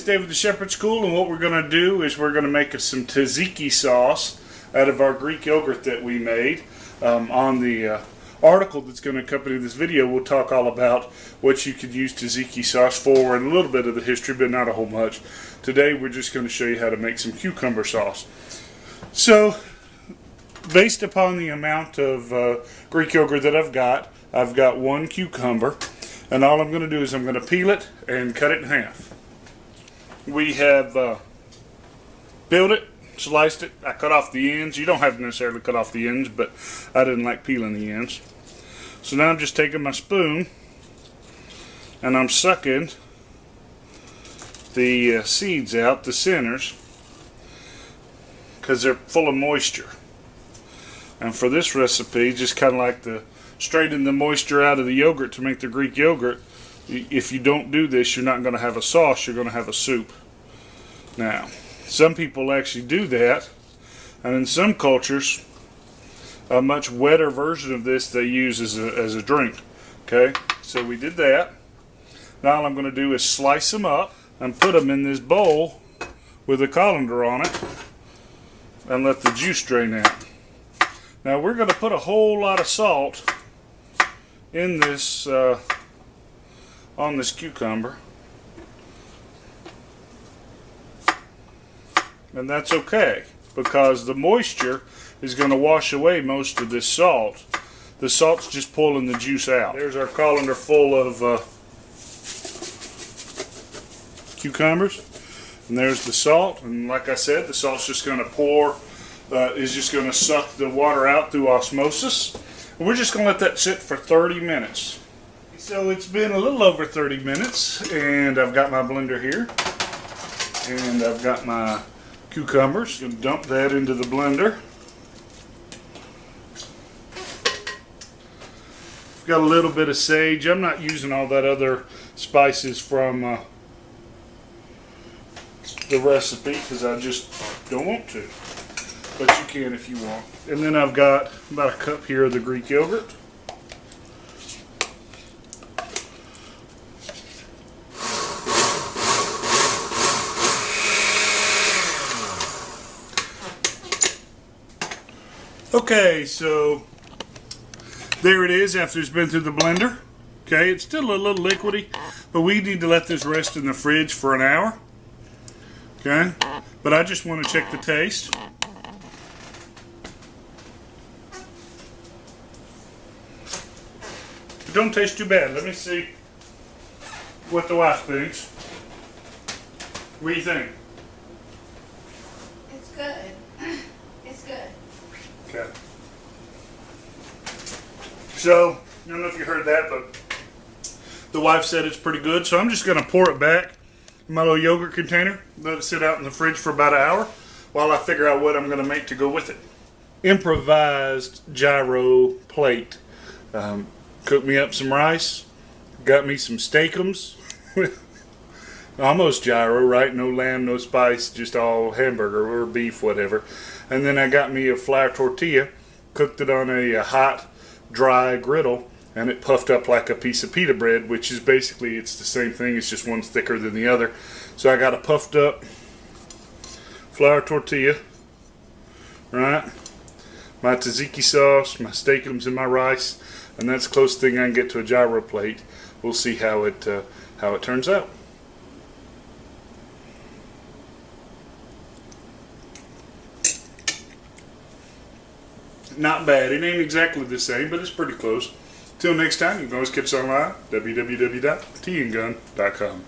it's David the Shepherd School, and what we're going to do is we're going to make some tzatziki sauce out of our Greek yogurt that we made. On the article that's going to accompany this video, we'll talk all about what you could use tzatziki sauce for and a little bit of the history, but not a whole much. Today we're just going to show you how to make some cucumber sauce. So, based upon the amount of Greek yogurt that I've got 1 cucumber, and all I'm going to do is I'm going to peel it and cut it in half. We have peeled it, sliced it. I cut off the ends. You don't have to necessarily cut off the ends, but I didn't like peeling the ends. So now I'm just taking my spoon and I'm sucking the seeds out, the centers, because they're full of moisture. And for this recipe, just kind of like to straighten the moisture out of the yogurt to make the Greek yogurt. If you don't do this, you're not going to have a sauce, you're going to have a soup. Now, some people actually do that, and in some cultures, a much wetter version of this they use as a drink. Okay, so we did that. Now all I'm going to do is slice them up and put them in this bowl with a colander on it and let the juice drain out. Now we're going to put a whole lot of salt in this on this cucumber, and that's okay because the moisture is going to wash away most of this salt. The salt's just pulling the juice out. There's our colander full of cucumbers, and there's the salt, and like I said, the salt's just going to pour, is just going to suck the water out through osmosis. And we're just going to let that sit for 30 minutes. So it's been a little over 30 minutes, and I've got my blender here, and I've got my cucumbers. I'm going to dump that into the blender. I've got a little bit of sage. I'm not using all that other spices from the recipe because I just don't want to. But you can if you want. And then I've got about a cup here of the Greek yogurt. Okay, so there it is after it's been through the blender. Okay, it's still a little liquidy, but we need to let this rest in the fridge for an hour. Okay, but I just want to check the taste. It don't taste too bad. Let me see what the wife thinks. What do you think? It's good. It's good. Okay. So, I don't know if you heard that, but the wife said it's pretty good. So I'm just going to pour it back in my little yogurt container. Let it sit out in the fridge for about an hour while I figure out what I'm going to make to go with it. Improvised gyro plate. Cooked me up some rice. Got me some steakums. Almost gyro, right? No lamb, no spice, just all hamburger or beef, whatever. And then I got me a flour tortilla, cooked it on a hot, dry griddle, and it puffed up like a piece of pita bread, which is basically, it's the same thing, it's just one's thicker than the other. So I got a puffed up flour tortilla, right? My tzatziki sauce, my steakums, and my rice, and that's the closest thing I can get to a gyro plate. We'll see how it turns out. Not bad. It ain't exactly the same, but it's pretty close. Till next time, you can always catch us online, www.teaandgun.com.